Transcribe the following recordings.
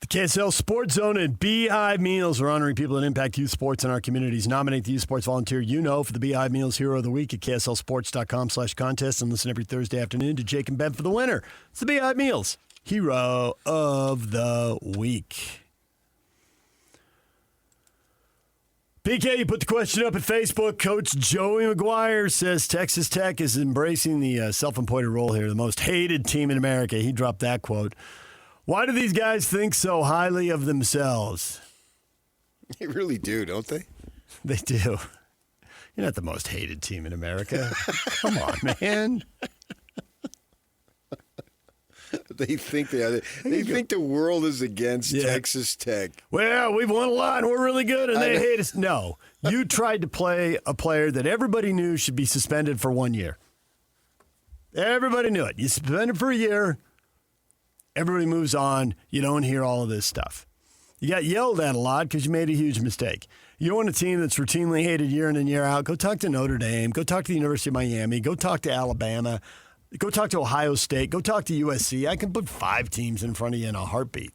The KSL Sports Zone and Beehive Meals are honoring people that impact youth sports in our communities. Nominate the youth sports volunteer you know for the Beehive Meals Hero of the Week at KSLSports.com/contest and listen every Thursday afternoon to Jake and Ben for the winner. It's the Beehive Meals Hero of the Week. PK, you put the question up at Facebook. Coach Joey McGuire says Texas Tech is embracing the self-appointed role here, the most hated team in America. He dropped that quote. Why do these guys think so highly of themselves? They really do, don't they? They do. You're not the most hated team in America. Come on, man. They think they are. They think the world is against Texas Tech. Well, we've won a lot and we're really good and they hate us. No. You tried to play a player that everybody knew should be suspended for 1 year. Everybody knew it. You suspended for a year. Everybody moves on. You don't hear all of this stuff. You got yelled at a lot because you made a huge mistake. You want a team that's routinely hated year in and year out, go talk to Notre Dame. Go talk to the University of Miami. Go talk to Alabama. Go talk to Ohio State. Go talk to USC. I can put 5 teams in front of you in a heartbeat.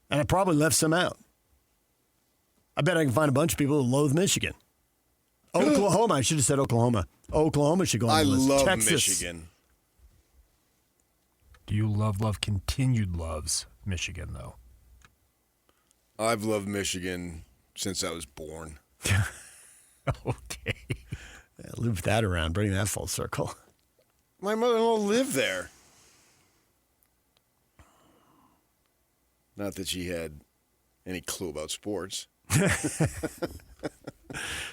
And I probably left some out. I bet I can find a bunch of people who loathe Michigan. Oklahoma. I should have said Oklahoma. Oklahoma should go on the list. I love Texas. Michigan. Do you love continued loves Michigan, though? I've loved Michigan since I was born. Okay. Yeah, loop that around. Bring that full circle. My mother-in-law lived there. Not that she had any clue about sports.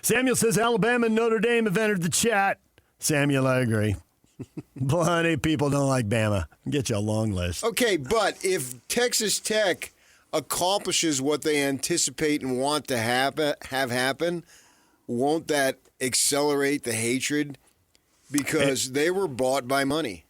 Samuel says Alabama and Notre Dame have entered the chat. Samuel, I agree. Plenty of people don't like Bama. Get you a long list. Okay, but if Texas Tech accomplishes what they anticipate and want to have happen, won't that accelerate the hatred? Because they were bought by money.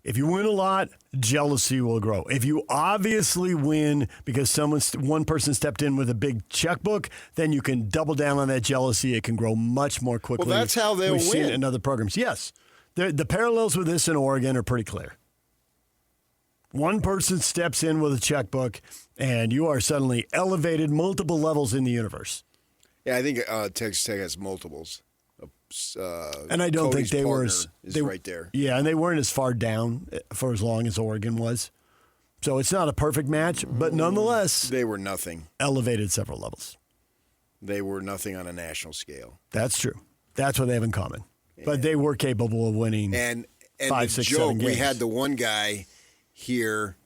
If you win a lot, jealousy will grow. If you obviously win because one person stepped in with a big checkbook, then you can double down on that jealousy. It can grow much more quickly. Well, that's how they'll win. We've seen it in other programs. Yes. The parallels with this in Oregon are pretty clear. One person steps in with a checkbook, and you are suddenly elevated multiple levels in the universe. Yeah, I think Texas Tech has multiples. And I don't Cody's think they were right there. Yeah, and they weren't as far down for as long as Oregon was. So it's not a perfect match, but nonetheless, they were nothing. Elevated several levels. They were nothing on a national scale. That's true. That's what they have in common. But they were capable of winning and 5, 6, 7 games. We had the one guy here.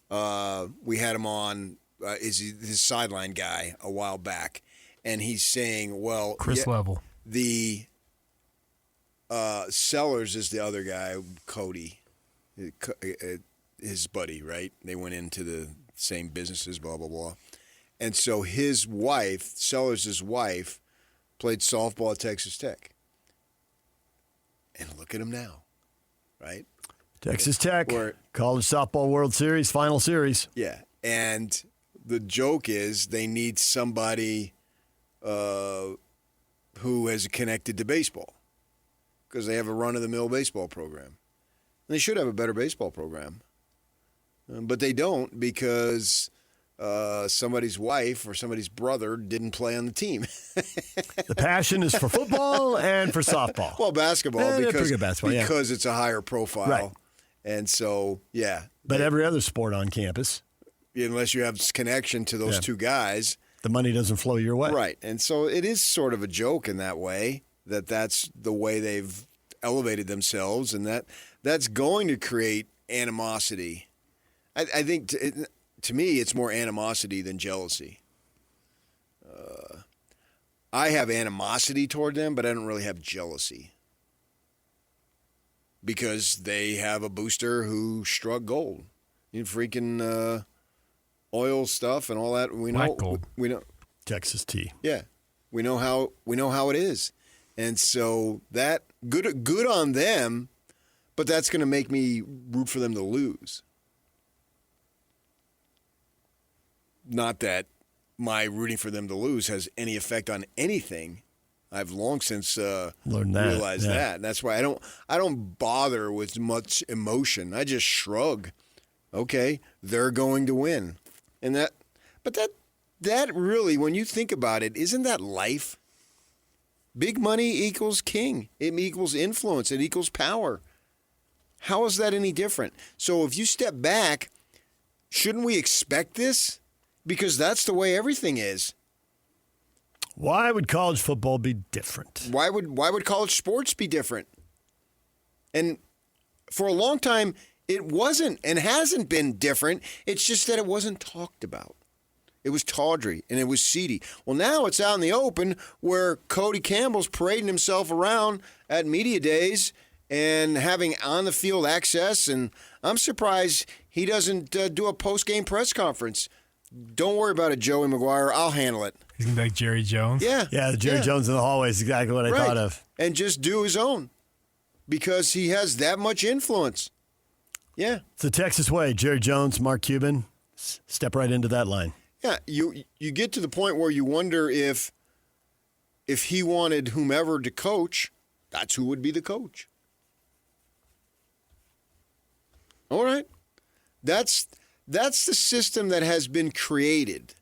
We had him on his sideline guy a while back, and he's saying, "Well, Chris Level, the Sellers is the other guy, Cody, his buddy, right? They went into the same businesses, blah blah blah, and so his wife, Sellers' wife, played softball at Texas Tech." And look at him now, right? Texas Tech, College Softball World Series, final series. Yeah, and the joke is they need somebody who is connected to baseball because they have a run-of-the-mill baseball program. And they should have a better baseball program, but they don't because somebody's wife or somebody's brother didn't play on the team. The passion is for football and for softball. Well, basketball because it's a higher profile. Right. And so, yeah. But every other sport on campus. Unless you have connection to those two guys. The money doesn't flow your way. Right. And so it is sort of a joke in that way, that's the way they've elevated themselves, and that's going to create animosity. I think to me, it's more animosity than jealousy. I have animosity toward them, but I don't really have jealousy. Because they have a booster who struck gold. You freaking oil stuff and all that. We know. Black gold. We know. Texas tea. Yeah, we know how it is, and so that good on them, but that's going to make me root for them to lose. Not that my rooting for them to lose has any effect on anything. I've long since realized that. And that's why I don't bother with much emotion. I just shrug. Okay, they're going to win. And that really, when you think about it, isn't that life? Big money equals king. It equals influence. It equals power. How is that any different? So if you step back, shouldn't we expect this? Because that's the way everything is. Why would college football be different? Why would college sports be different? And for a long time, it wasn't and hasn't been different. It's just that it wasn't talked about. It was tawdry and it was seedy. Well, now it's out in the open where Cody Campbell's parading himself around at media days and having on-the-field access. And I'm surprised he doesn't do a post-game press conference. Don't worry about it, Joey McGuire. I'll handle it. He's going to be like Jerry Jones? Yeah. Yeah, the Jerry Jones in the hallway is exactly what I thought of. And just do his own because he has that much influence. Yeah. It's the Texas way. Jerry Jones, Mark Cuban, step right into that line. Yeah, you get to the point where you wonder if he wanted whomever to coach, that's who would be the coach. All right. That's the system that has been created.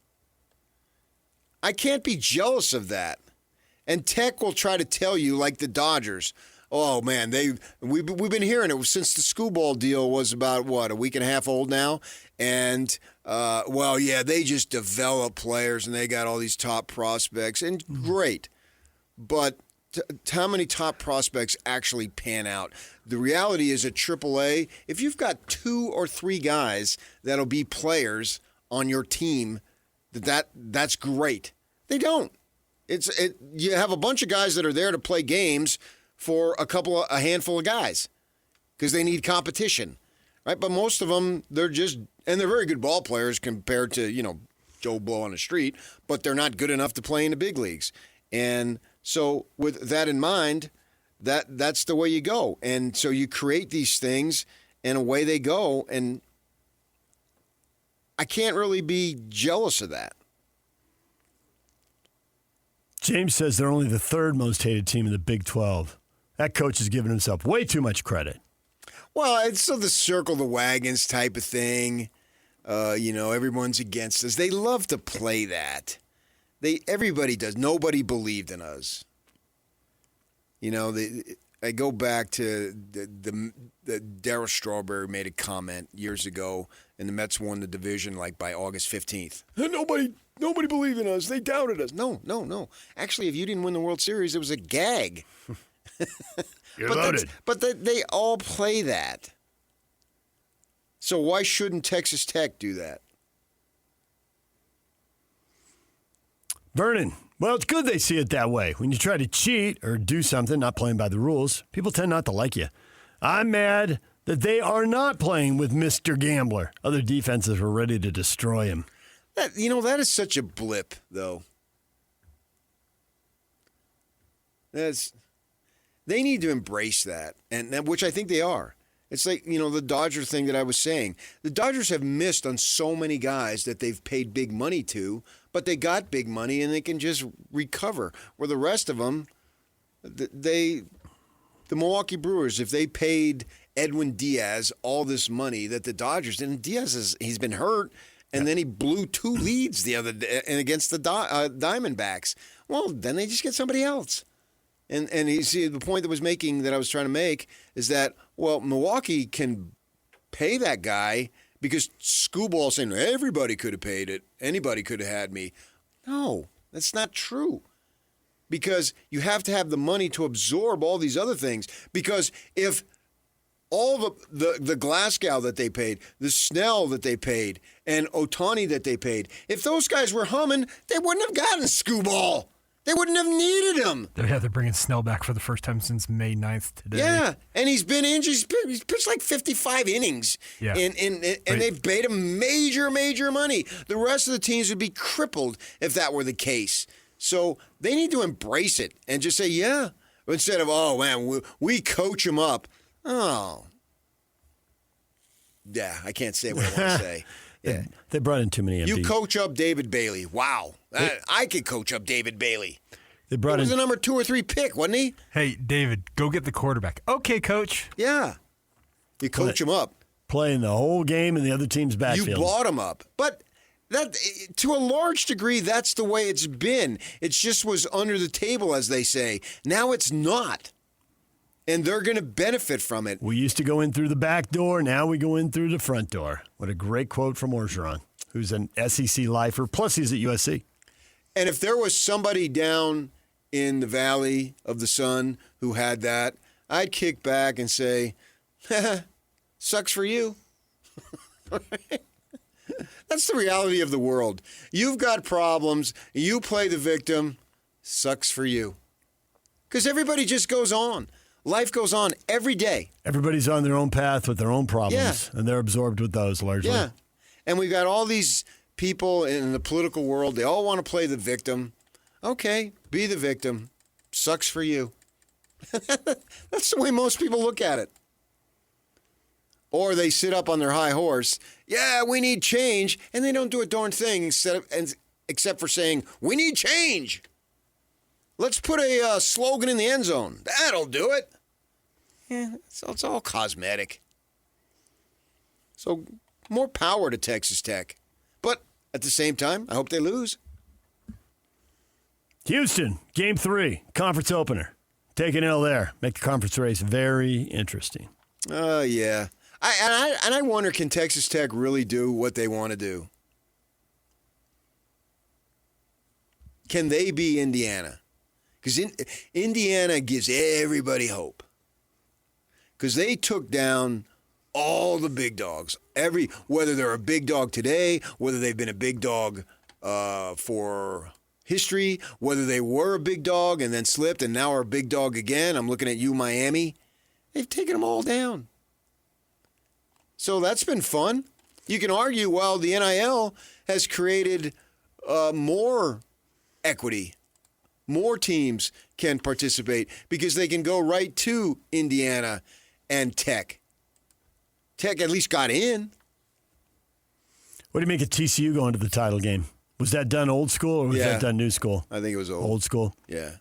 I can't be jealous of that. And Tech will try to tell you, like the Dodgers, oh man, we've been hearing it since the school ball deal was about a week and a half old now, and they just develop players and they got all these top prospects and great, but how many top prospects actually pan out? The reality is at AAA, if you've got 2 or 3 guys that'll be players on your team, that's great. They don't. You have a bunch of guys that are there to play games for a handful of guys because they need competition, right? But most of them, they're very good ball players compared to, Joe Blow on the street, but they're not good enough to play in the big leagues. And so with that in mind, that's the way you go. And so you create these things and away they go. And I can't really be jealous of that. James says they're only the 3rd most hated team in the Big 12. That coach has given himself way too much credit. Well, it's the circle the wagons type of thing. Everyone's against us. They love to play that. Everybody does. Nobody believed in us. I go back to the Darryl Strawberry made a comment years ago, and the Mets won the division by August 15th. Nobody believed in us. They doubted us. No. Actually, if you didn't win the World Series, it was a gag. You're loaded. But they all play that. So why shouldn't Texas Tech do that? Vernon, well, it's good they see it that way. When you try to cheat or do something not playing by the rules, people tend not to like you. I'm mad that they are not playing with Mr. Gambler. Other defenses were ready to destroy him. That is such a blip, though. They need to embrace that, and which I think they are. It's like, the Dodger thing that I was saying. The Dodgers have missed on so many guys that they've paid big money to, but they got big money and they can just recover. Where the rest of them, the Milwaukee Brewers, if they paid Edwin Diaz all this money that the Dodgers didn't, he's been hurt, and then he blew 2 leads the other day against the Diamondbacks. Well, then they just get somebody else. And you see, the point that I was trying to make is that, well, Milwaukee can pay that guy because Scooball saying everybody could have paid it, anybody could have had me. No, that's not true. Because you have to have the money to absorb all these other things. Because if all the Glasgow that they paid, the Snell that they paid, and Ohtani that they paid, if those guys were humming, they wouldn't have gotten Scooball. They wouldn't have needed him. They're bringing Snell back for the first time since May 9th today. Yeah, and he's been injured. He's pitched like 55 innings. Yeah. And they've paid him major money. The rest of the teams would be crippled if that were the case. So they need to embrace it and just say, yeah. Instead of, oh, man, we coach him up. Oh. Yeah, I can't say what I want to say. Yeah. They brought in too many MDs. You coach up David Bailey. Wow. I could coach up David Bailey. He was the number 2 or 3 pick, wasn't he? Hey, David, go get the quarterback. Okay, coach. Yeah. You coach him up. Playing the whole game in the other team's backfield. You bought him up. But That, to a large degree, that's the way it's been. It just was under the table, as they say. Now it's not. And they're going to benefit from it. We used to go in through the back door. Now we go in through the front door. What a great quote from Orgeron, who's an SEC lifer. Plus, he's at USC. And if there was somebody down in the Valley of the Sun who had that, I'd kick back and say, sucks for you. That's the reality of the world. You've got problems. You play the victim. Sucks for you. Because everybody just goes on. Life goes on every day. Everybody's on their own path with their own problems, Yeah. and they're absorbed with those largely. Yeah. And we've got all these people in the political world. They all want to play the victim. Okay, be the victim. Sucks for you. That's the way most people look at it. Or they sit up on their high horse. Yeah, we need change. And they don't do a darn thing except for saying, we need change. Let's put a slogan in the end zone. That'll do it. Yeah, it's all cosmetic. So more power to Texas Tech. But at the same time, I hope they lose. Houston, Game 3, conference opener. Take an L there. Make the conference race very interesting. Yeah. I wonder, can Texas Tech really do what they want to do? Can they be Indiana? Because Indiana gives everybody hope. Because they took down all the big dogs. Whether they're a big dog today, whether they've been a big dog for history, whether they were a big dog and then slipped and now are a big dog again. I'm looking at you, Miami. They've taken them all down. So that's been fun. You can argue, well, the NIL has created more equity. More teams can participate because they can go right to Indiana and Tech. Tech at least got in. What do you make of TCU going to the title game? Was that done old school or was that done new school? I think it was old. Old school? Yeah.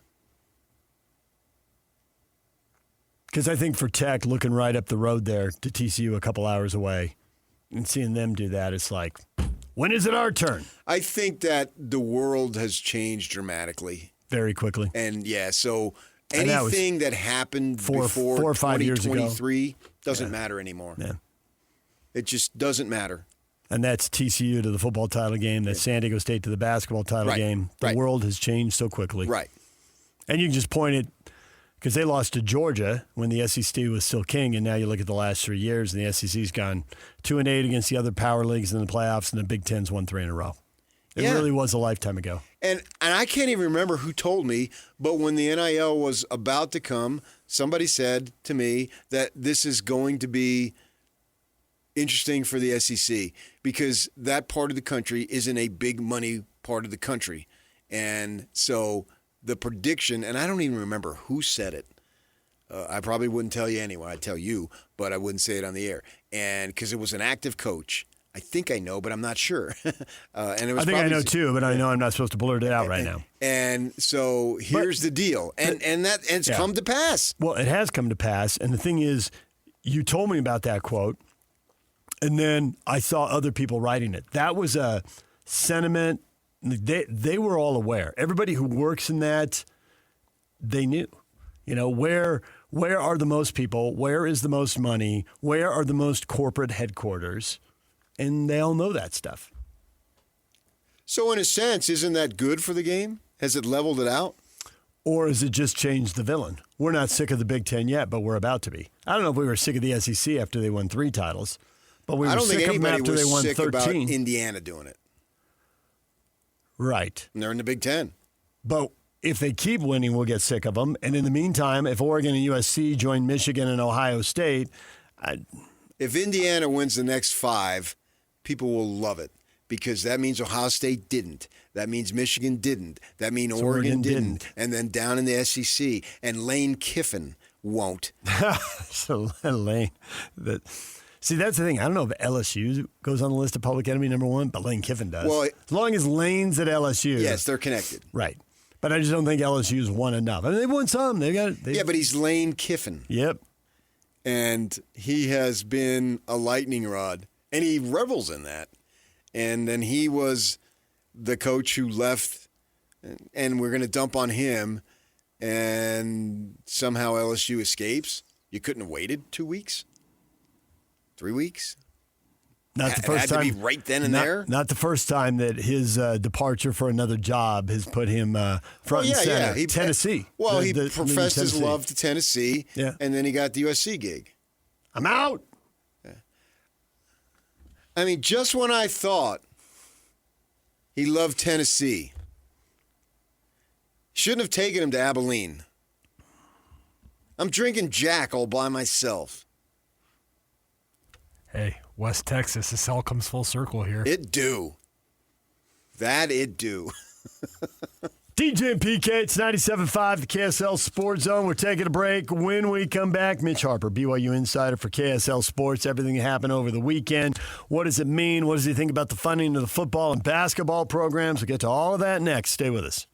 Because I think for Tech, looking right up the road there to TCU a couple hours away and seeing them do that, it's like, when is it our turn? I think that the world has changed dramatically. Very quickly. And, so anything that happened before 4 or 5 years ago doesn't matter anymore. Yeah. It just doesn't matter. And that's TCU to the football title game. That's San Diego State to the basketball title game. The world has changed so quickly. Right. And you can just point it, because they lost to Georgia when the SEC was still king, and now you look at the last 3 years, and the SEC's gone 2-8 against the other power leagues in the playoffs, and the Big Ten's won 3 in a row. It really was a lifetime ago. And I can't even remember who told me, but when the NIL was about to come, somebody said to me that this is going to be interesting for the SEC because that part of the country isn't a big money part of the country. And so the prediction, and I don't even remember who said it. I probably wouldn't tell you anyway. I'd tell you, but I wouldn't say it on the air. And because it was an active coach. I think I know, but I'm not sure. And it was I think I know too, but I know I'm not supposed to blurt it out right now. And so here's the deal, and it's come to pass. Well, it has come to pass, and the thing is, you told me about that quote, and then I saw other people writing it. That was a sentiment. They were all aware. Everybody who works in that, they knew. You know, where are the most people? Where is the most money? Where are the most corporate headquarters? And they all know that stuff. So in a sense, isn't that good for the game? Has it leveled it out? Or has it just changed the villain? We're not sick of the Big Ten yet, but we're about to be. I don't know if we were sick of the SEC after they won 3 titles, but we were sick of them after they won 13. I don't think anybody was sick about Indiana doing it. Right. And they're in the Big Ten. But if they keep winning, we'll get sick of them. And in the meantime, if Oregon and USC join Michigan and Ohio State, if Indiana wins the next 5, people will love it because that means Ohio State didn't. That means Michigan didn't. That means Oregon didn't. And then down in the SEC, and Lane Kiffin won't. So Lane, see, that's the thing. I don't know if LSU goes on the list of public enemy number 1, but Lane Kiffin does. Well, as long as Lane's at LSU. Yes, they're connected. Right. But I just don't think LSU's won enough. I mean, they've won some. Yeah, but he's Lane Kiffin. Yep. And he has been a lightning rod. And he revels in that. and then he was the coach who left, and we're going to dump on him, and somehow LSU escapes. You couldn't have waited 2 weeks, 3 weeks. Not the first time. Had to be right then and there. Not the first time that his departure for another job has put him front and center. Yeah. Tennessee. Well, he professed his love to Tennessee, and then he got the USC gig. I'm out. I mean, just when I thought he loved Tennessee, shouldn't have taken him to Abilene. I'm drinking Jack all by myself. Hey, West Texas, this all comes full circle here. It do. That it do. DJ and PK, it's 97.5, the KSL Sports Zone. We're taking a break. When we come back, Mitch Harper, BYU insider for KSL Sports. Everything that happened over the weekend. What does it mean? What does he think about the funding of the football and basketball programs? We'll get to all of that next. Stay with us.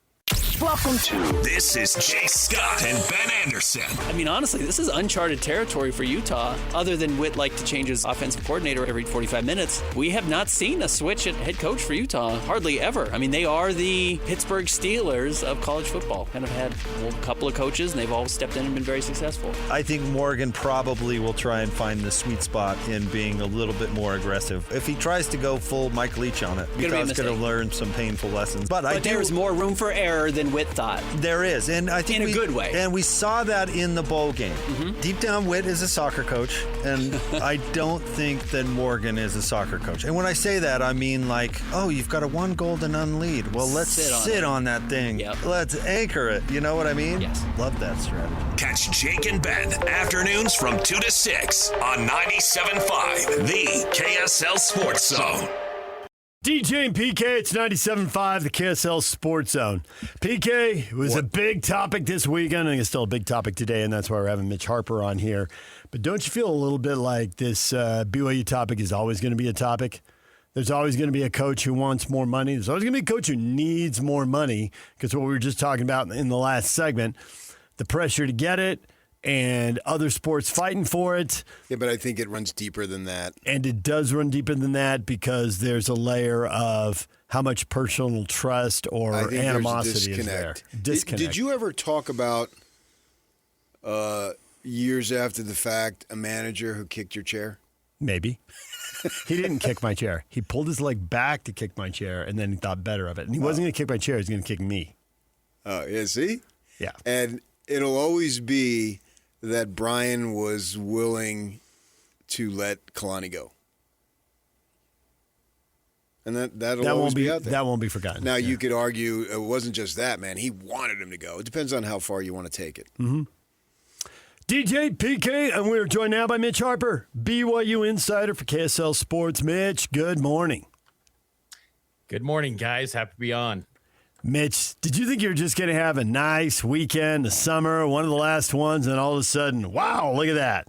Welcome to This is Jake Scott and Ben Anderson. I mean, honestly, this is uncharted territory for Utah. Other than Witt like to change his offensive coordinator every 45 minutes, we have not seen a switch at head coach for Utah, hardly ever. I mean, they are the Pittsburgh Steelers of college football. Kind of had a couple of coaches, and they've all stepped in and been very successful. I think Morgan probably will try and find the sweet spot in being a little bit more aggressive. If he tries to go full Mike Leach on it, Utah's going to learn some painful lessons. But there's more room for error than Witt thought. There is, and I think in a good way. And we saw that in the bowl game. Mm-hmm. Deep down, Witt is a soccer coach, and I don't think that Morgan is a soccer coach. And when I say that, I mean like, oh, you've got a 1-0 lead. Well, let's sit on that thing. Yep. Let's anchor it. You know what I mean? Yes. Love that strategy. Catch Jake and Ben afternoons from 2 to 6 on 97.5, the KSL Sports Zone. DJ and PK, it's 97.5, the KSL Sports Zone. PK, it was a big topic this weekend. I think it's still a big topic today, and that's why we're having Mitch Harper on here. But don't you feel a little bit like this BYU topic is always going to be a topic? There's always going to be a coach who wants more money. There's always going to be a coach who needs more money, because what we were just talking about in the last segment, the pressure to get it, and other sports fighting for it. Yeah, but I think it runs deeper than that. And it does run deeper than that, because there's a layer of how much personal trust or animosity is there. Disconnect. Did you ever talk about years after the fact a manager who kicked your chair? Maybe. He didn't kick my chair. He pulled his leg back to kick my chair, and then he thought better of it. And he wasn't going to kick my chair. He was going to kick me. Oh, yeah, see? Yeah. And it'll always be that Brian was willing to let Kalani go. And that'll always be out there. That won't be forgotten. Now, you could argue it wasn't just that, man. He wanted him to go. It depends on how far you want to take it. Mm-hmm. DJ, PK, and we're joined now by Mitch Harper, BYU insider for KSL Sports. Mitch, good morning. Good morning, guys. Happy to be on. Mitch, did you think you were just going to have a nice weekend, a summer, one of the last ones, and all of a sudden, wow, look at that.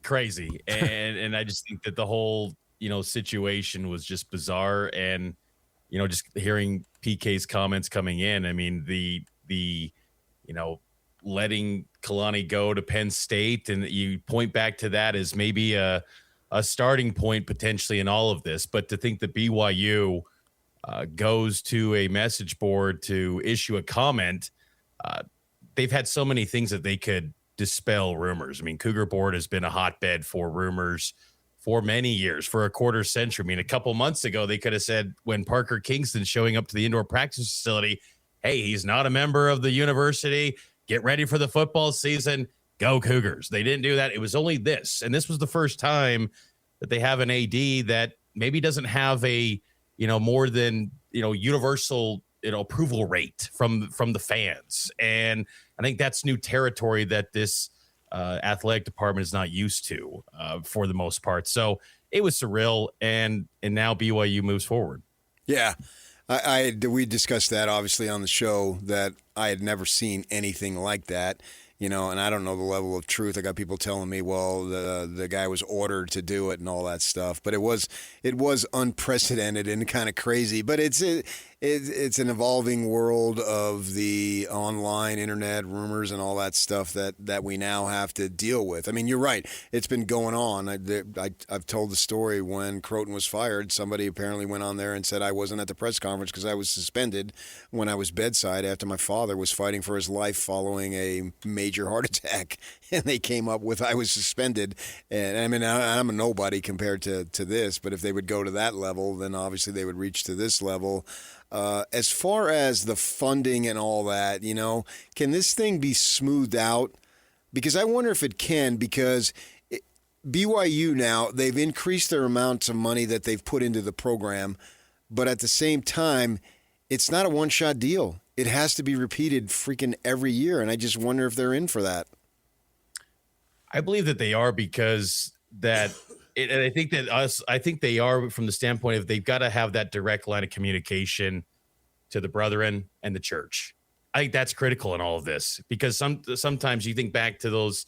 Crazy. And I just think that the whole, situation was just bizarre. And, just hearing PK's comments coming in, I mean, the letting Kalani go to Penn State, and you point back to that as maybe a starting point potentially in all of this. But to think that BYU goes to a message board to issue a comment, they've had so many things that they could dispel rumors. I mean, Cougar Board has been a hotbed for rumors for many years, for a quarter century. I mean, a couple months ago, they could have said when Parker Kingston showing up to the indoor practice facility, hey, he's not a member of the university. Get ready for the football season. Go Cougars. They didn't do that. It was only this. And this was the first time that they have an AD that maybe doesn't have a, more than, universal, approval rate from the fans. And I think that's new territory that this athletic department is not used to for the most part. So it was surreal. And now BYU moves forward. Yeah. We discussed that obviously on the show, that I had never seen anything like that, and I don't know the level of truth. I got people telling me, well, the guy was ordered to do it and all that stuff, but it was unprecedented and kind of crazy. But it's an evolving world of the online internet rumors and all that stuff that we now have to deal with. I mean, you're right. It's been going on. I've told the story when Croton was fired. Somebody apparently went on there and said I wasn't at the press conference because I was suspended when I was bedside after my father was fighting for his life following a major heart attack. And they came up with I was suspended. And I mean, I'm a nobody compared to this, but if they would go to that level, then obviously they would reach to this level. As far as the funding and all that, can this thing be smoothed out? Because I wonder if it can, because BYU now, they've increased their amounts of money that they've put into the program, but at the same time, it's not a one-shot deal. It has to be repeated freaking every year, and I just wonder if they're in for that. I believe that they are because and I think they are from the standpoint of they've got to have that direct line of communication to the brethren and the church. I think that's critical in all of this because sometimes you think back to those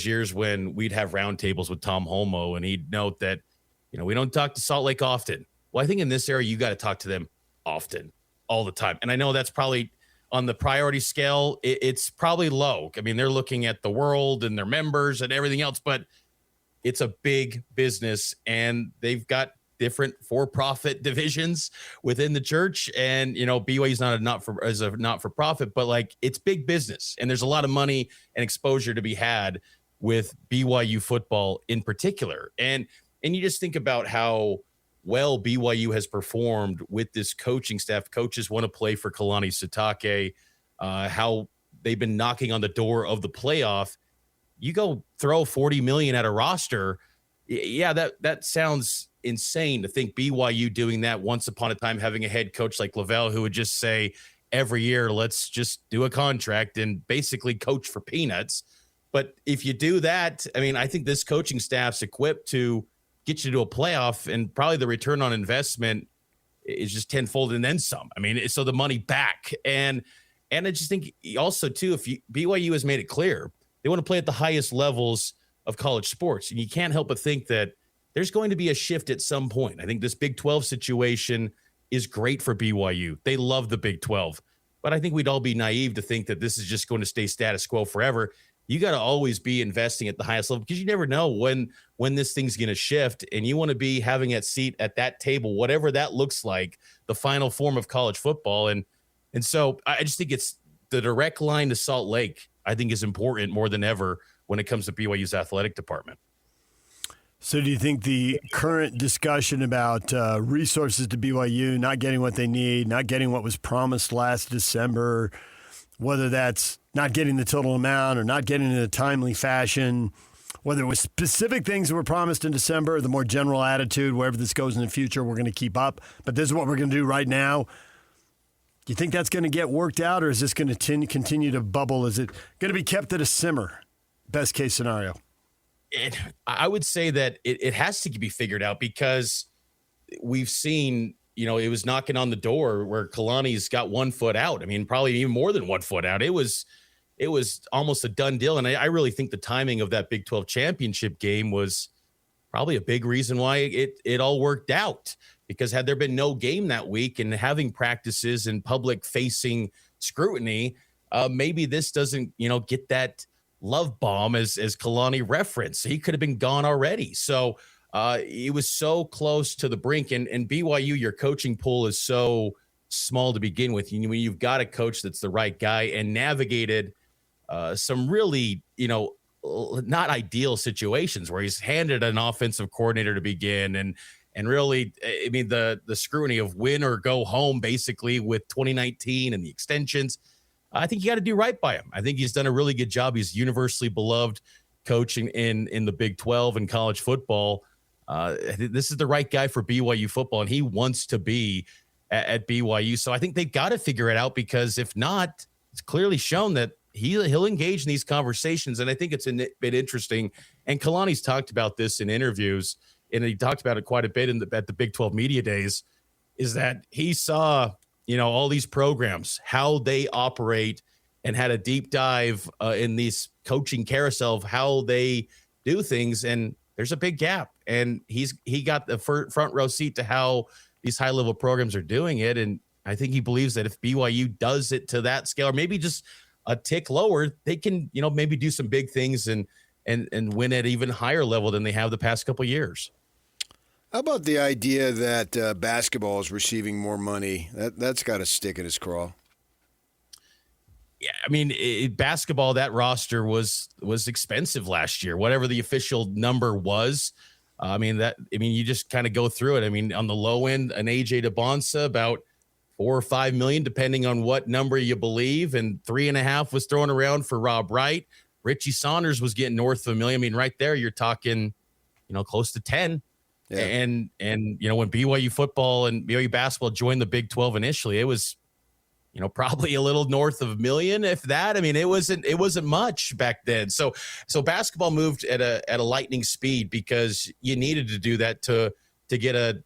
years when we'd have roundtables with Tom Holmoe and he'd note that, we don't talk to Salt Lake often. Well, I think in this area, you got to talk to them often, all the time. And I know that's probably on the priority scale, it's probably low. I mean, they're looking at the world and their members and everything else, but it's a big business and they've got different for-profit divisions within the church. And, BYU is not a not-for-profit, but like it's big business. And there's a lot of money and exposure to be had with BYU football in particular. And you just think about how well BYU has performed with this coaching staff. Coaches want to play for Kalani Sitake, how they've been knocking on the door of the playoff. You go throw $40 million at a roster. Yeah, that sounds insane to think BYU doing that once upon a time, having a head coach like Lavelle who would just say every year, let's just do a contract and basically coach for peanuts. But if you do that, I mean, I think this coaching staff's equipped to get you to a playoff and probably the return on investment is just tenfold and then some. I mean, so the money back. And I just think also too, BYU has made it clear, they want to play at the highest levels of college sports. And you can't help but think that there's going to be a shift at some point. I think this Big 12 situation is great for BYU. They love the Big 12. But I think we'd all be naive to think that this is just going to stay status quo forever. You got to always be investing at the highest level because you never know when this thing's going to shift. And you want to be having a seat at that table, whatever that looks like, the final form of college football. And so I just think it's the direct line to Salt Lake, I think, is important more than ever when it comes to BYU's athletic department. So do you think the current discussion about resources to BYU, not getting what they need, not getting what was promised last December, whether that's not getting the total amount or not getting it in a timely fashion, whether it was specific things that were promised in December, or the more general attitude, wherever this goes in the future, we're going to keep up, but this is what we're going to do right now. Do you think that's going to get worked out, or is this going to continue to bubble? Is it going to be kept at a simmer, best case scenario? I would say that it has to be figured out because we've seen, it was knocking on the door where Kalani's got 1 foot out. I mean, probably even more than 1 foot out. It was almost a done deal. And I really think the timing of that Big 12 championship game was probably a big reason why it all worked out, because had there been no game that week and having practices and public facing scrutiny, maybe this doesn't, get that love bomb as Kalani referenced. He could have been gone already. So it was so close to the brink. And BYU, your coaching pool is so small to begin with. When you've got a coach that's the right guy and navigated some really, not ideal situations where he's handed an offensive coordinator to begin and really, I mean, the scrutiny of win or go home basically with 2019 and the extensions. I think you got to do right by him. I think he's done a really good job. He's universally beloved coaching in the Big 12 and college football. This is the right guy for BYU football, and he wants to be at BYU. So I think they've got to figure it out, because if not, it's clearly shown that he'll engage in these conversations. And I think it's a bit interesting. And Kalani's talked about this in interviews, and he talked about it quite a bit at the Big 12 media days, is that he saw all these programs, how they operate, and had a deep dive in these coaching carousel of how they do things. And there's a big gap. And he got the front row seat to how these high level programs are doing it. And I think he believes that if BYU does it to that scale, or maybe just a tick lower, they can, maybe do some big things and win at even higher level than they have the past couple of years. How about the idea that basketball is receiving more money? That's got to stick in his craw. Yeah, I mean, basketball, that roster was expensive last year, whatever the official number was. You just kind of go through it. I mean, on the low end, an AJ DeBonsa, about $4 or $5 million, depending on what number you believe, and 3.5 was thrown around for Rob Wright. Richie Saunders was getting north of $1 million. I mean, right there, you're talking, close to 10. Yeah. And when BYU football and BYU basketball joined the Big 12 initially, it was, probably a little north of $1 million, if that. I mean, it wasn't much back then. So basketball moved at a lightning speed because you needed to do that to get a,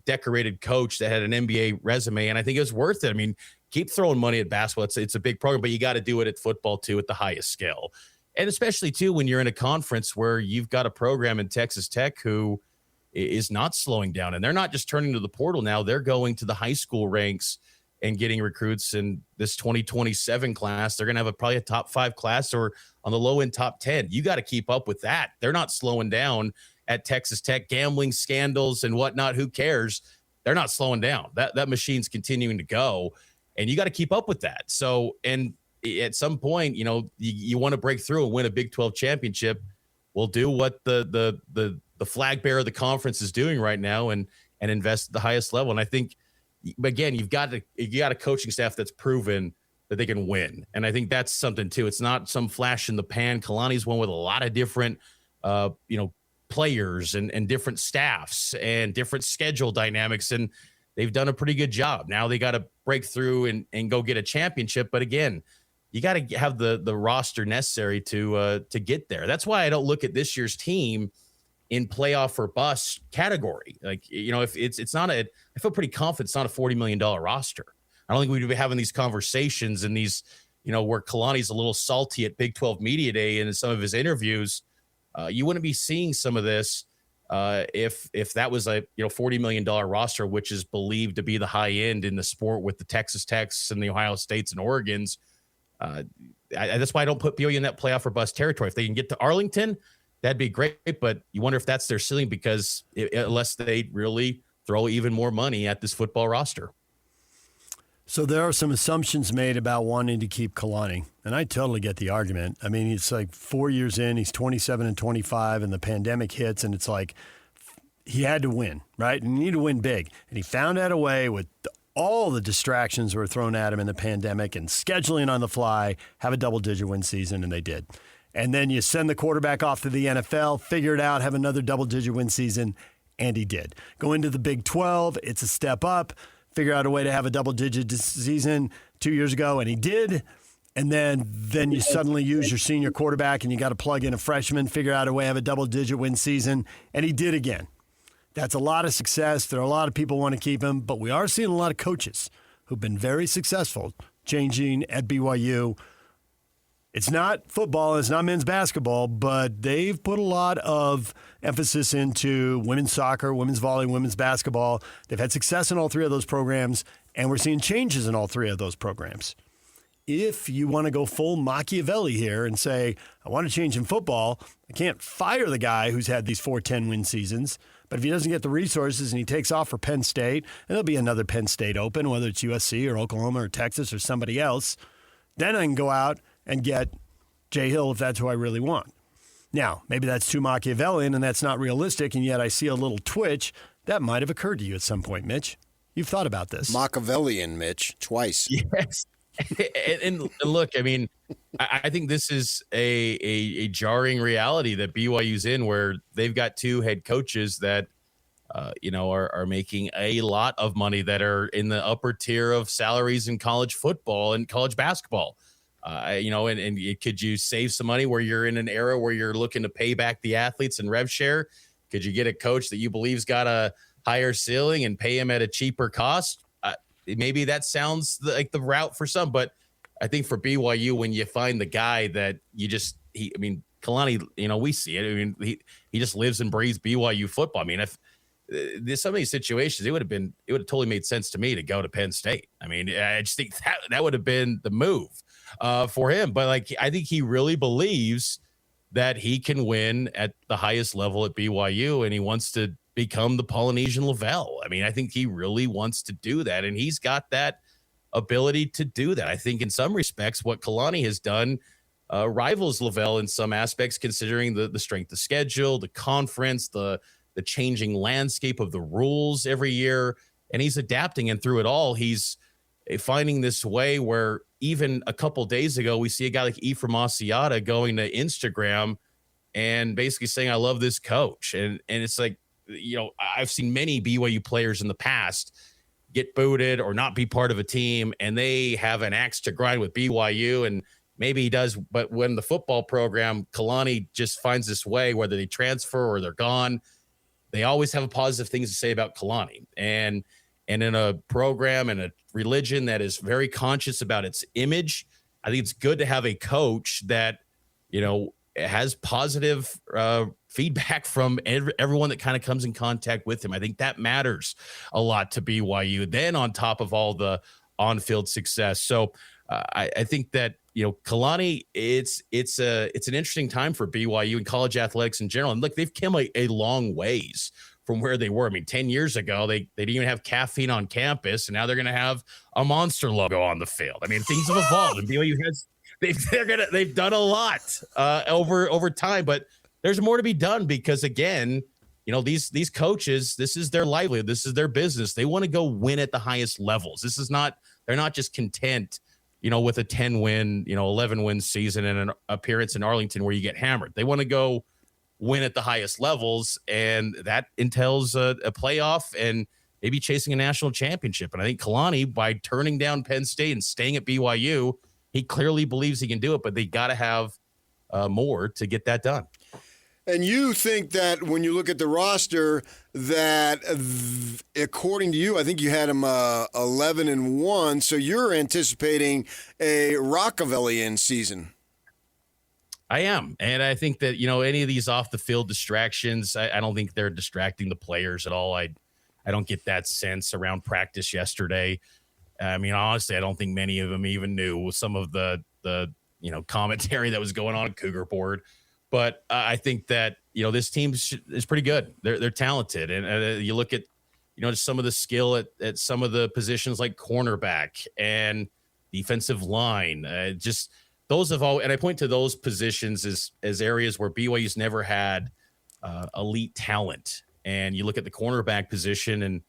decorated coach that had an NBA resume. And I think it was worth it. I mean, keep throwing money at basketball. It's a big program, but you got to do it at football too, at the highest scale. And especially too, when you're in a conference where you've got a program in Texas Tech who is not slowing down, and they're not just turning to the portal now, they're going to the high school ranks and getting recruits in this 2027 class. They're going to have probably a top 5 class, or on the low end, top 10. You got to keep up with that. They're not slowing down at Texas Tech. Gambling scandals and whatnot, who cares? They're not slowing down. That machine's continuing to go, and you got to keep up with that. So, and at some point, you want to break through and win a Big 12 championship. We'll do what the flag bearer of the conference is doing right now, and invest at the highest level. And I think, again, you got a coaching staff that's proven that they can win. And I think that's something too. It's not some flash in the pan. Kalani's one with a lot of different, players and different staffs and different schedule dynamics. And they've done a pretty good job. Now they got to break through and go get a championship. But again, you got to have the roster necessary to get there. That's why I don't look at this year's team in playoff or bust category. Like, if it's not I feel pretty confident it's not a $40 million roster. I don't think we'd be having these conversations and these, where Kalani's a little salty at Big 12 Media Day and in some of his interviews. You wouldn't be seeing some of this if that was a $40 million roster, which is believed to be the high end in the sport with the Texas Techs and the Ohio States and Oregons. That's why I don't put BYU in that playoff or bust territory. If they can get to Arlington, that'd be great, but you wonder if that's their ceiling, because unless they really throw even more money at this football roster. So there are some assumptions made about wanting to keep Kalani, and I totally get the argument. I mean, it's like 4 years in, he's 27 and 25, and the pandemic hits, and it's like he had to win, right? And he needed to win big, and he found out a way with all the distractions were thrown at him in the pandemic and scheduling on the fly, have a double-digit win season, and they did. And then you send the quarterback off to the NFL, figure it out, have another double-digit win season, and he did. Go into the Big 12, it's a step up, figure out a way to have a double-digit season 2 years ago, and he did. And then you suddenly use your senior quarterback, and you got to plug in a freshman, figure out a way to have a double-digit win season, and he did again. That's a lot of success. There are a lot of people who want to keep him, but we are seeing a lot of coaches who've been very successful changing at BYU. It's not football, it's not men's basketball, but they've put a lot of emphasis into women's soccer, women's volley, women's basketball. They've had success in all 3 of those programs, and we're seeing changes in all 3 of those programs. If you want to go full Machiavelli here and say, I want to change in football, I can't fire the guy who's had these 4 10-win seasons, but if he doesn't get the resources and he takes off for Penn State, and there'll be another Penn State open, whether it's USC or Oklahoma or Texas or somebody else, then I can go out and get Jay Hill if that's who I really want. Now, maybe that's too Machiavellian and that's not realistic, and yet I see a little twitch. That might have occurred to you at some point, Mitch. You've thought about this. Machiavellian, Mitch, twice. Yes. and look, I mean, I think this is a jarring reality that BYU's in, where they've got 2 head coaches that, are making a lot of money, that are in the upper tier of salaries in college football and college basketball. Could you save some money where you're in an era where you're looking to pay back the athletes and rev share? Could you get a coach that you believe's got a higher ceiling and pay him at a cheaper cost? Maybe that sounds like the route for some, but I think for BYU, when you find the guy that Kalani, we see it. I mean, he just lives and breathes BYU football. I mean, if some of these situations, it would have totally made sense to me to go to Penn State. I mean, I just think that would have been the move for him. But like, I think he really believes that he can win at the highest level at BYU, and he wants to become the Polynesian Lavelle. I mean, I think he really wants to do that, and he's got that ability to do that. I think in some respects, what Kalani has done rivals Lavelle in some aspects, considering the strength of schedule, the conference, the changing landscape of the rules every year, and he's adapting. And through it all, he's finding this way where even a couple days ago, we see a guy like Ephraim Asiata going to Instagram and basically saying, I love this coach. And it's like, you know, I've seen many BYU players in the past get booted or not be part of a team, and they have an axe to grind with BYU, and maybe he does. But when the football program, Kalani just finds this way, whether they transfer or they're gone, they always have positive things to say about Kalani. And in a program and a religion that is very conscious about its image, I think it's good to have a coach that, you know, has positive feedback from everyone that kind of comes in contact with him. I think that matters a lot to BYU. Then on top of all the on-field success. So I think that, you know, Kalani, it's an interesting time for BYU and college athletics in general. And look, they've come a long ways from where they were. I mean, 10 years ago, they didn't even have caffeine on campus, and now they're going to have a Monster logo on the field. I mean, things have evolved, and BYU has they've done a lot over time, but there's more to be done because, again, you know, these coaches, this is their livelihood, this is their business. They want to go win at the highest levels. They're not just content, you know, with a 10-win, you know, 11-win season and an appearance in Arlington where you get hammered. They want to go win at the highest levels, and that entails a playoff and maybe chasing a national championship. And I think Kalani, by turning down Penn State and staying at BYU, he clearly believes he can do it, but they got to have more to get that done. And you think that when you look at the roster, that according to you, I think you had him 11-1, so you're anticipating a Rockefellian season. I am. And I think that, you know, any of these off the field distractions, I don't think they're distracting the players at all. I don't get that sense around practice yesterday. I mean, honestly, I don't think many of them even knew some of the you know, commentary that was going on at Cougar Board. But I think that, you know, this team is pretty good. They're talented. And you look at, you know, just some of the skill at some of the positions like cornerback and defensive line, just those have all, and I point to those positions as areas where BYU's never had elite talent. And you look at the cornerback position, and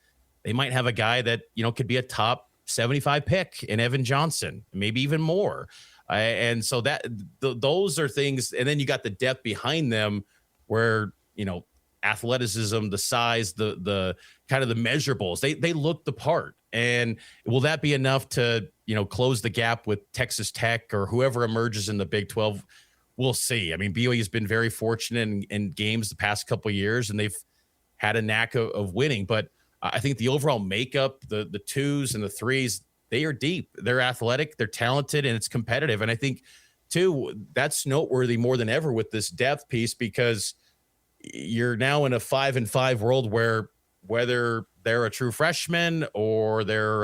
they might have a guy that, you know, could be a top 75 pick in Evan Johnson, maybe even more. And so that those are things. And then you got the depth behind them where, you know, athleticism, the size, the kind of the measurables, they look the part. And will that be enough to, you know, close the gap with Texas Tech or whoever emerges in the Big 12? We'll see. I mean, BYU has been very fortunate in games the past couple of years, and they've had a knack of winning. But I think the overall makeup, the twos and the threes, they are deep. They're athletic, they're talented, and it's competitive. And I think, too, that's noteworthy more than ever with this depth piece, because you're now in a 5-5 world where whether they're a true freshman or they're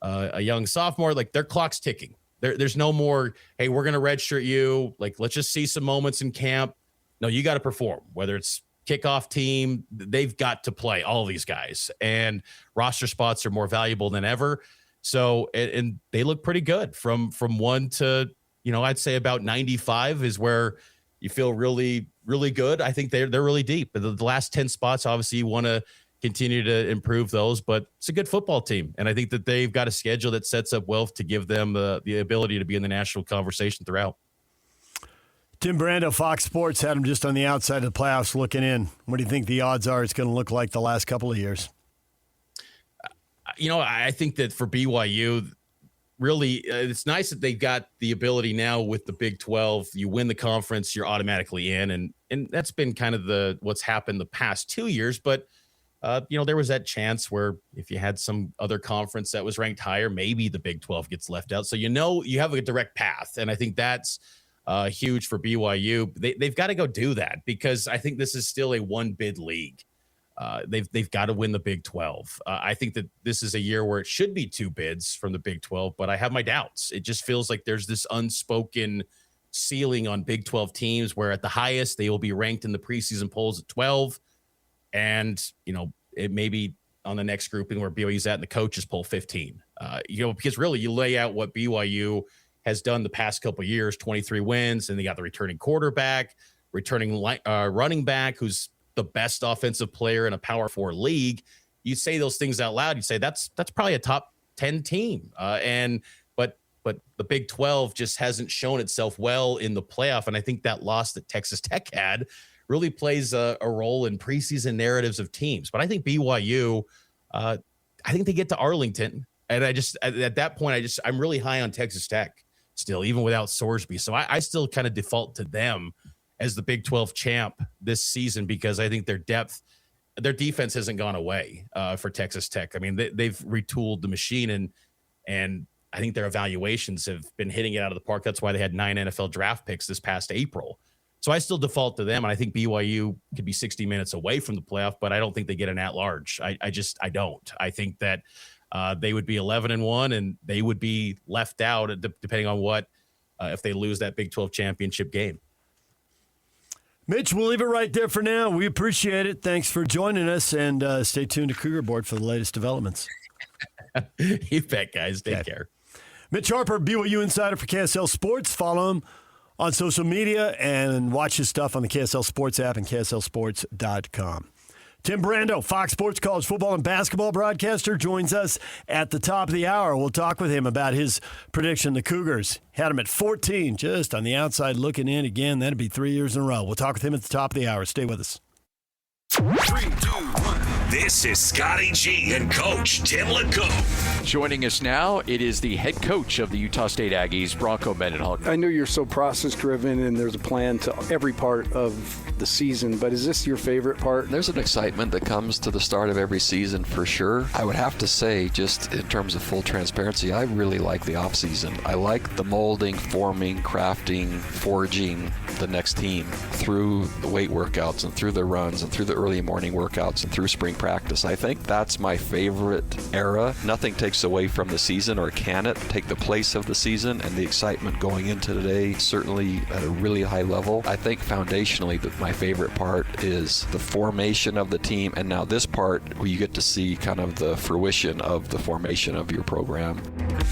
a young sophomore, like their clock's ticking. There's no more, hey, we're going to redshirt you. Like, let's just see some moments in camp. No, you got to perform, whether it's kickoff team, they've got to play, all of these guys, and roster spots are more valuable than ever. So, and they look pretty good from 1 to, you know, I'd say about 95 is where you feel really, really good. I think they're really deep. The last 10 spots, obviously you want to continue to improve those, but it's a good football team. And I think that they've got a schedule that sets up well to give them the ability to be in the national conversation throughout. Tim Brando, Fox Sports, had him just on the outside of the playoffs looking in. What do you think the odds are it's going to look like the last couple of years? You know, I think that for BYU, really, it's nice that they've got the ability now with the Big 12. You win the conference, you're automatically in. And that's been kind of what's happened the past 2 years. But, you know, there was that chance where if you had some other conference that was ranked higher, maybe the Big 12 gets left out. So, you know, you have a direct path. And I think that's huge for BYU. They've got to go do that, because I think this is still a one-bid league. They've got to win the Big 12. I think that this is a year where it should be 2 bids from the Big 12, but I have my doubts. It just feels like there's this unspoken ceiling on Big 12 teams where at the highest they will be ranked in the preseason polls at 12. And, it may be on the next grouping where BYU's at and the coaches poll 15. Because really you lay out what BYU has done the past couple of years, 23 wins, and they got the returning quarterback, returning running back who's the best offensive player in a Power 4 league. You say those things out loud, you say that's probably a top 10 team. But the Big 12 just hasn't shown itself well in the playoff. And I think that loss that Texas Tech had really plays a role in preseason narratives of teams. But I think BYU, I think they get to Arlington. And at that point, I'm really high on Texas Tech still, even without Sorsby. So I still kind of default to them as the Big 12 champ this season because I think their defense hasn't gone away for Texas Tech. I mean, they've retooled the machine and I think their evaluations have been hitting it out of the park. That's why they had 9 NFL draft picks this past April. So I still default to them, and I think BYU could be 60 minutes away from the playoff, but I don't think they get an at-large. I don't. I think that they would be 11-1, and they would be left out depending on what if they lose that Big 12 championship game. Mitch, we'll leave it right there for now. We appreciate it. Thanks for joining us, and stay tuned to Cougar Board for the latest developments. You bet, guys. Take care. Mitch Harper, BYU Insider for KSL Sports. Follow him on social media and watch his stuff on the KSL Sports app and KSLSports.com. Tim Brando, Fox Sports college football and basketball broadcaster, joins us at the top of the hour. We'll talk with him about his prediction. The Cougars had him at 14, just on the outside looking in again. That'd be 3 years in a row. We'll talk with him at the top of the hour. Stay with us. 3, 2, 1. This is Scotty G and Coach Tim LeCoux. Joining us now, it is the head coach of the Utah State Aggies, Bronco Mendenhall. I know you're so process-driven and there's a plan to every part of the season, but is this your favorite part? There's an excitement that comes to the start of every season for sure. I would have to say, just in terms of full transparency, I really like the off-season. I like the molding, forming, crafting, forging the next team through the weight workouts and through the runs and through the early morning workouts and through spring practice. I think that's my favorite era. Nothing takes away from the season, or can it take the place of the season, and the excitement going into today certainly at a really high level. I think foundationally that my favorite part is the formation of the team, and now this part where you get to see kind of the fruition of the formation of your program.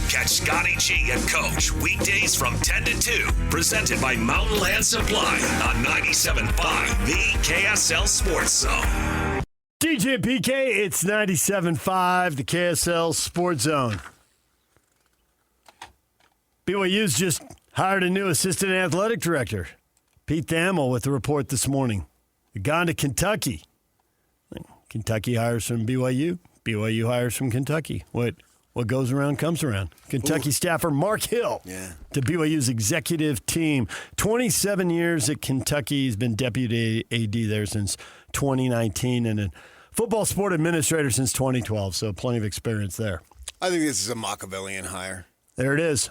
Catch Scotty G and Coach weekdays from 10 to 2, presented by Mountain Land Supply on 97.5, the KSL Sports Zone. DJ and PK, it's 97.5, the KSL Sports Zone. BYU's just hired a new assistant athletic director, Pete Thamel, with the report this morning. They've gone to Kentucky. Kentucky hires from BYU. BYU hires from Kentucky. What goes around comes around. Kentucky staffer Marc Hill to BYU's executive team. 27 years at Kentucky. He's been deputy AD there since 2019 and a football sport administrator since 2012, so plenty of experience there. I think this is a Machiavellian hire. There it is.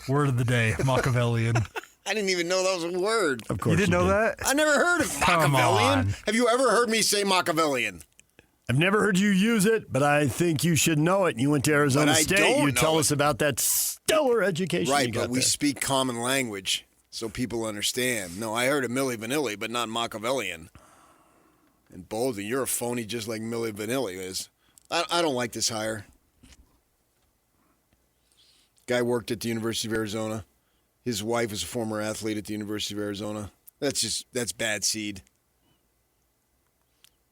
Word of the day, Machiavellian. I didn't even know that was a word. Of course You didn't know that? I never heard of Come Machiavellian. on. Have you ever heard me say Machiavellian? I've never heard you use it, but I think you should know it. You went to Arizona But I State. don't You know tell it. us about that stellar education Right, you got but we there. speak common language so people understand. No, I heard of Milli Vanilli, but not Machiavellian. And Bolden, you're a phony just like Milli Vanilli is. I don't like this hire. Guy worked at the University of Arizona. His wife was a former athlete at the University of Arizona. That's bad seed.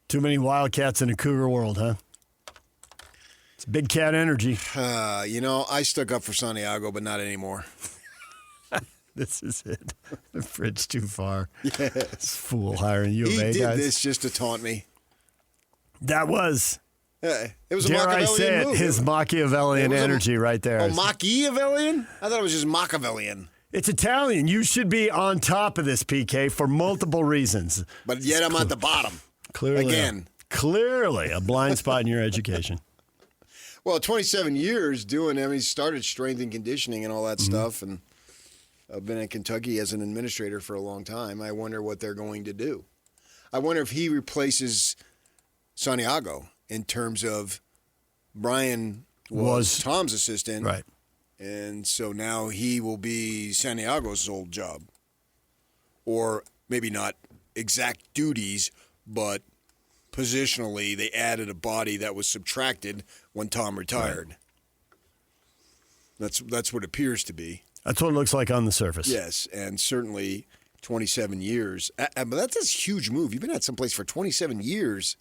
Too many Wildcats in a Cougar world, huh? It's big cat energy. I stuck up for Santiago, but not anymore. This is it. The fridge too far. Yes. Fool hiring U of He A did guys. this just to taunt me. That was, It was a dare I Machiavellian say it, move. his Machiavellian It was a- energy right there. Oh, Machiavellian? I thought it was just Machiavellian. It's Italian. You should be on top of this, PK, for multiple reasons. But yet I'm at the bottom. Clearly, Again. Clearly a blind spot in your education. Well, 27 years doing, he started strength and conditioning and all that stuff, and I've been in Kentucky as an administrator for a long time. I wonder what they're going to do. I wonder if he replaces Santiago in terms of Brian was Tom's assistant. Right. And so now he will be Santiago's old job. Or maybe not exact duties, but positionally they added a body that was subtracted when Tom retired. Right. That's what it appears to be. That's what it looks like on the surface. Yes, and certainly 27 years. But that's a huge move. You've been at someplace for 27 years,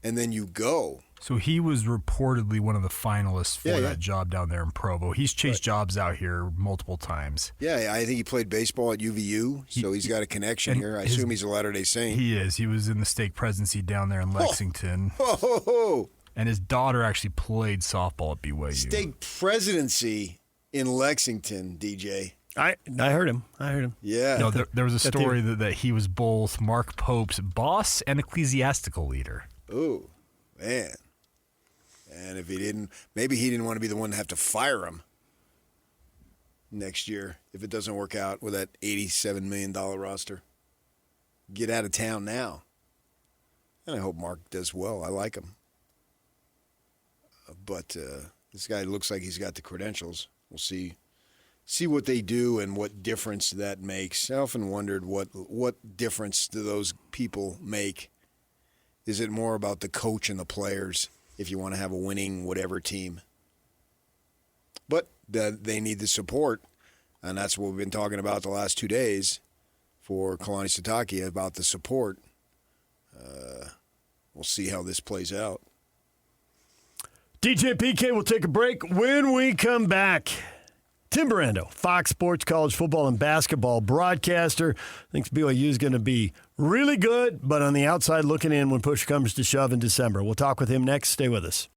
and then you go. So he was reportedly one of the finalists for that job down there in Provo. He's chased jobs out here multiple times. Yeah, I think he played baseball at UVU, so he's got a connection here. I assume he's a Latter-day Saint. He is. He was in the stake presidency down there in Lexington. Oh. And his daughter actually played softball at BYU. Stake presidency in Lexington, DJ. I heard him. Yeah. No, there was a story that he was both Mark Pope's boss and ecclesiastical leader. Ooh, man. And if he didn't, maybe he didn't want to be the one to have to fire him next year if it doesn't work out with that $87 million roster. Get out of town now. And I hope Mark does well. I like him. But this guy looks like he's got the credentials. We'll see what they do and what difference that makes. I often wondered what difference do those people make. Is it more about the coach and the players if you want to have a winning whatever team? But they need the support, and that's what we've been talking about the last 2 days for Kalani Sitake, about the support. We'll see how this plays out. DJ PK will take a break. When we come back, Tim Brando, Fox Sports College football and basketball broadcaster, thinks BYU is going to be really good, but on the outside looking in when push comes to shove in December. We'll talk with him next. Stay with us.